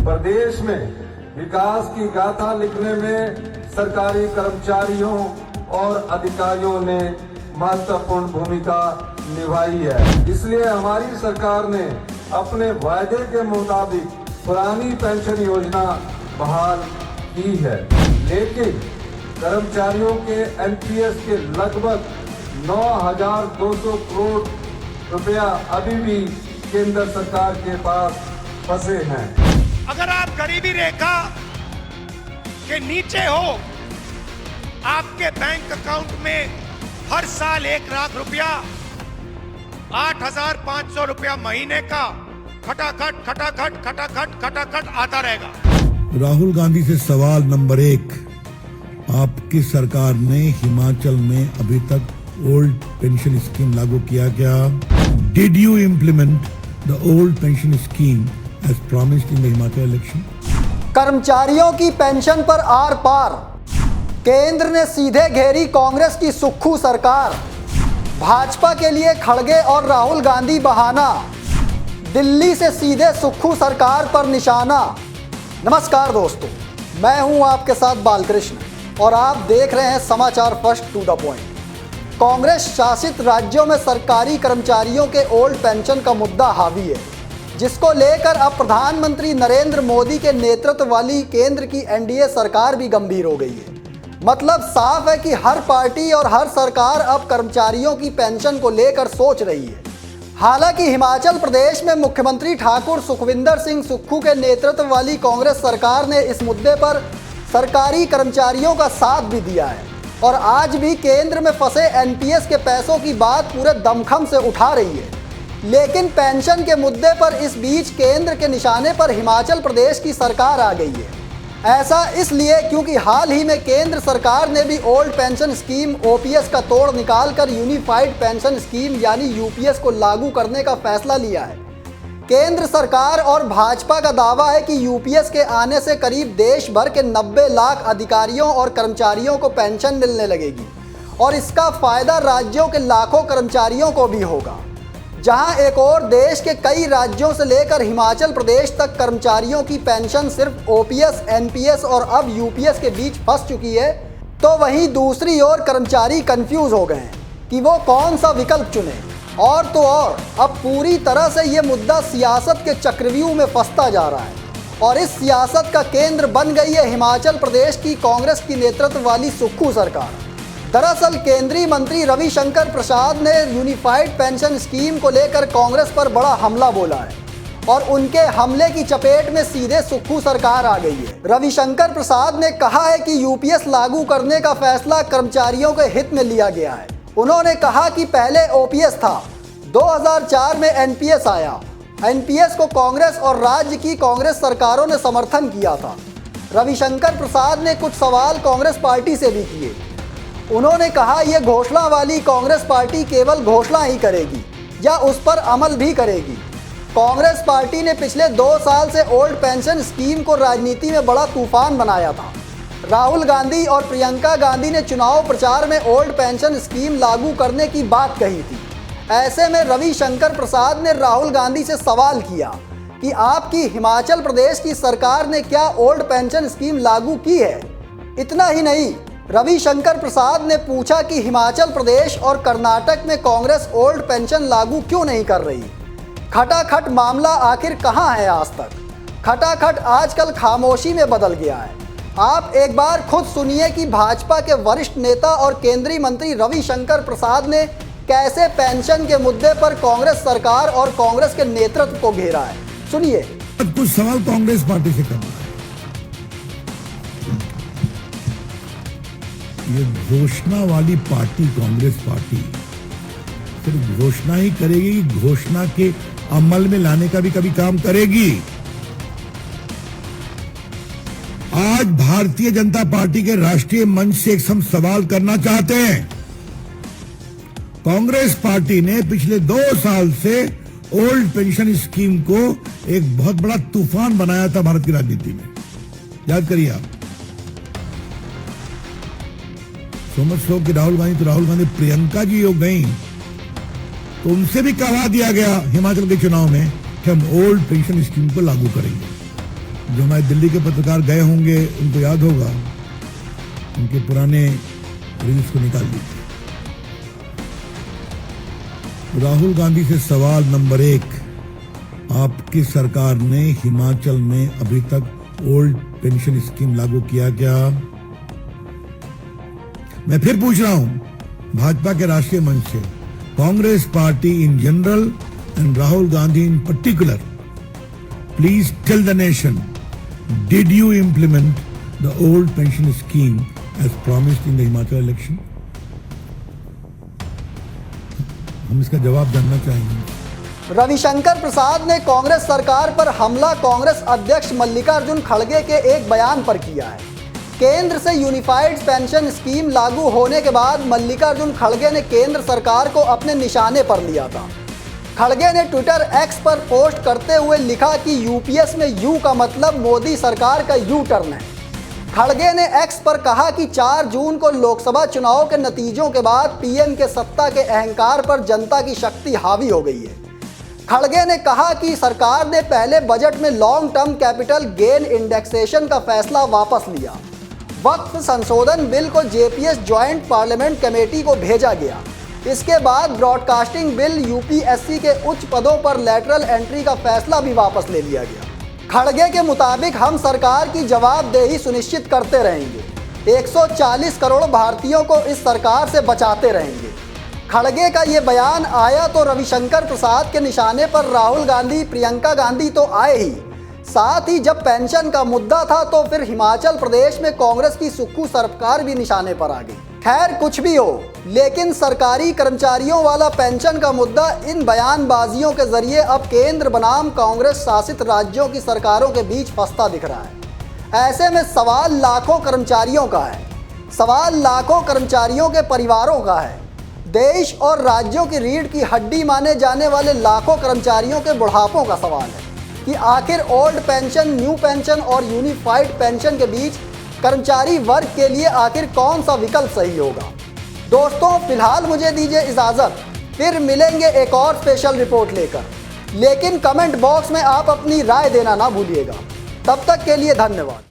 प्रदेश में विकास की गाथा लिखने में सरकारी कर्मचारियों और अधिकारियों ने महत्वपूर्ण भूमिका निभाई है। इसलिए हमारी सरकार ने अपने वायदे के मुताबिक पुरानी पेंशन योजना बहाल की है, लेकिन कर्मचारियों के एनपीएस के लगभग 9,200 करोड़ रुपया अभी भी केंद्र सरकार के पास फंसे हैं। अगर आप गरीबी रेखा के नीचे हो, आपके बैंक अकाउंट में हर साल 1 लाख रुपया, 8,500 रुपया महीने का खटाखट खटाखट खटाखट खटाखट आता रहेगा। राहुल गांधी से सवाल नंबर 1, आपकी सरकार ने हिमाचल में अभी तक ओल्ड पेंशन स्कीम लागू किया क्या? Did you implement the old pension scheme as promised in the Himachal election? कर्मचारियों की पेंशन पर आर पार, केंद्र ने सीधे घेरी कांग्रेस की सुक्खू सरकार। भाजपा के लिए खड़गे और राहुल गांधी बहाना, दिल्ली से सीधे सुक्खू सरकार पर निशाना। नमस्कार दोस्तों, मैं हूं आपके साथ बालकृष्ण और आप देख रहे हैं समाचार first to the point. Congress शासित राज्यों में सरकारी कर्मचारियों के ओल्ड पेंशन का मुद्दा हावी है, जिसको लेकर अब प्रधानमंत्री नरेंद्र मोदी के नेतृत्व वाली केंद्र की एनडीए सरकार भी गंभीर हो गई है। मतलब साफ है कि हर पार्टी और हर सरकार अब कर्मचारियों की पेंशन को लेकर सोच रही है। हालांकि हिमाचल प्रदेश में मुख्यमंत्री ठाकुर सुखविंदर सिंह सुक्खू के नेतृत्व वाली कांग्रेस सरकार ने इस मुद्दे पर सरकारी कर्मचारियों का साथ भी दिया है और आज भी केंद्र में फंसे एनपीएस के पैसों की बात पूरे दमखम से उठा रही है। लेकिन पेंशन के मुद्दे पर इस बीच केंद्र के निशाने पर हिमाचल प्रदेश की सरकार आ गई है। ऐसा इसलिए क्योंकि हाल ही में केंद्र सरकार ने भी ओल्ड पेंशन स्कीम ओपीएस का तोड़ निकालकर यूनिफाइड पेंशन स्कीम यानी यूपीएस को लागू करने का फैसला लिया है। केंद्र सरकार और भाजपा का दावा है कि यूपीएस के आने से करीब देश भर के 90 लाख अधिकारियों और कर्मचारियों को पेंशन मिलने लगेगी और इसका फायदा राज्यों के लाखों कर्मचारियों को भी होगा। जहां एक और देश के कई राज्यों से लेकर हिमाचल प्रदेश तक कर्मचारियों की पेंशन सिर्फ ओपीएस, एनपीएस और अब यूपीएस के बीच फंस चुकी है, तो वहीं दूसरी ओर कर्मचारी कंफ्यूज हो गए हैं कि वो कौन सा विकल्प चुने। और तो और अब पूरी तरह से ये मुद्दा सियासत के चक्रव्यूह में फंसता जा रहा है और इस सियासत का केंद्र बन गई है हिमाचल प्रदेश की कांग्रेस की नेतृत्व वाली सुक्खू सरकार। दरअसल केंद्रीय मंत्री रविशंकर प्रसाद ने यूनिफाइड पेंशन स्कीम को लेकर कांग्रेस पर बड़ा हमला बोला है और उनके हमले की चपेट में सीधे सुक्खू सरकार आ गई है। रविशंकर प्रसाद ने कहा है कि यूपीएस लागू करने का फैसला कर्मचारियों के हित में लिया गया है। उन्होंने कहा कि पहले ओपीएस था, 2004 में एनपीएस आया। एनपीएस को कांग्रेस और राज्य की कांग्रेस सरकारों ने समर्थन किया था। रविशंकर प्रसाद ने कुछ सवाल कांग्रेस पार्टी से भी किए। उन्होंने कहा यह घोषणा वाली कांग्रेस पार्टी केवल घोषणा ही करेगी या उस पर अमल भी करेगी। कांग्रेस पार्टी ने पिछले 2 साल से ओल्ड पेंशन स्कीम को राजनीति में बड़ा तूफान बनाया था। राहुल गांधी और प्रियंका गांधी ने चुनाव प्रचार में ओल्ड पेंशन स्कीम लागू करने की बात कही थी। ऐसे में रविशंकर प्रसाद ने राहुल गांधी से सवाल किया कि आपकी हिमाचल प्रदेश की सरकार ने क्या ओल्ड पेंशन स्कीम लागू की है? इतना ही नहीं, रविशंकर प्रसाद ने पूछा कि हिमाचल प्रदेश और कर्नाटक में कांग्रेस ओल्ड पेंशन लागू क्यों नहीं कर रही? खटाखट मामला आखिर कहां है आज तक? खटाखट आजकल खामोशी में बदल गया है। आप एक बार खुद सुनिए कि भाजपा के वरिष्ठ नेता और केंद्रीय मंत्री रविशंकर प्रसाद ने कैसे पेंशन के मुद्दे पर कांग्रेस सरकार और कांग्रेस के नेतृत्व को घेरा है। सुनिए। कुछ सवाल कांग्रेस पार्टी से करना है। ये घोषणा वाली पार्टी कांग्रेस पार्टी सिर्फ घोषणा ही करेगी, घोषणा के अमल में लाने का भी कभी काम करेगी। आज भारतीय जनता पार्टी के राष्ट्रीय मंच से एक हम सवाल करना चाहते हैं। कांग्रेस पार्टी ने पिछले 2 साल से ओल्ड पेंशन स्कीम को एक बहुत बड़ा तूफान बनाया था भारत की राजनीति में। याद करिए आप। समझ लो कि राहुल गांधी प्रियंका जी हो गई तो उनसे भी कहा दिया गया हिमाचल के चुनाव में कि हम ओल्ड पेंशन स्कीम को लागू करेंगे। जो हमारे दिल्ली के पत्रकार गए होंगे उनको याद होगा, उनके पुराने रील्स को निकाल दीजिए। राहुल गांधी से सवाल नंबर 1, आपकी सरकार ने हिमाचल में अभी तक ओल्ड पेंशन स्कीम लागू किया क्या? मैं फिर पूछ रहा हूं भाजपा के राष्ट्रीय मंच से, Congress party in general and Rahul Gandhi in particular, please tell the nation, did you implement the old pension scheme as promised in the Himachal election? हम इसका जवाब जानना चाहेंगे। रविशंकर प्रसाद ने कांग्रेस सरकार पर हमला कांग्रेस अध्यक्ष मल्लिकार्जुन खड़गे के एक बयान पर किया है। केंद्र से यूनिफाइड पेंशन स्कीम लागू होने के बाद मल्लिकार्जुन खड़गे ने केंद्र सरकार को अपने निशाने पर लिया था। खड़गे ने ट्विटर एक्स पर पोस्ट करते हुए लिखा कि यूपीएस में यू का मतलब मोदी सरकार का यू टर्न है। खड़गे ने एक्स पर कहा कि 4 जून को लोकसभा चुनाव के नतीजों के बाद पीएम के सत्ता के अहंकार पर जनता की शक्ति हावी हो गई है। खड़गे ने कहा कि सरकार ने पहले बजट में long term capital gain indexation का फैसला वापस लिया। वक्फ संशोधन बिल को जेपीएस ज्वाइंट पार्लियामेंट कमेटी को भेजा गया। इसके बाद ब्रॉडकास्टिंग बिल, यूपीएससी के उच्च पदों पर लैटरल एंट्री का फैसला भी वापस ले लिया गया। खड़गे के मुताबिक हम सरकार की जवाबदेही सुनिश्चित करते रहेंगे, 140 करोड़ भारतीयों को इस सरकार से बचाते रहेंगे। खड़गे का ये बयान आया तो रविशंकर प्रसाद के निशाने पर राहुल गांधी, प्रियंका गांधी तो आए ही, साथ ही जब पेंशन का मुद्दा था तो फिर हिमाचल प्रदेश में कांग्रेस की सुक्खू सरकार भी निशाने पर आ गई। खैर कुछ भी हो, लेकिन सरकारी कर्मचारियों वाला पेंशन का मुद्दा इन बयानबाजियों के जरिए अब केंद्र बनाम कांग्रेस शासित राज्यों की सरकारों के बीच फंसता दिख रहा है। ऐसे में सवाल लाखों कर्मचारियों का है, सवाल लाखों कर्मचारियों के परिवारों का है, देश और राज्यों की रीढ़ की हड्डी माने जाने वाले लाखों कर्मचारियों के बुढ़ापों का सवाल है कि आखिर ओल्ड पेंशन, न्यू पेंशन और यूनिफाइड पेंशन के बीच कर्मचारी वर्ग के लिए आखिर कौन सा विकल्प सही होगा। दोस्तों फिलहाल मुझे दीजिए इजाज़त, फिर मिलेंगे एक और स्पेशल रिपोर्ट लेकर। लेकिन कमेंट बॉक्स में आप अपनी राय देना ना भूलिएगा। तब तक के लिए धन्यवाद।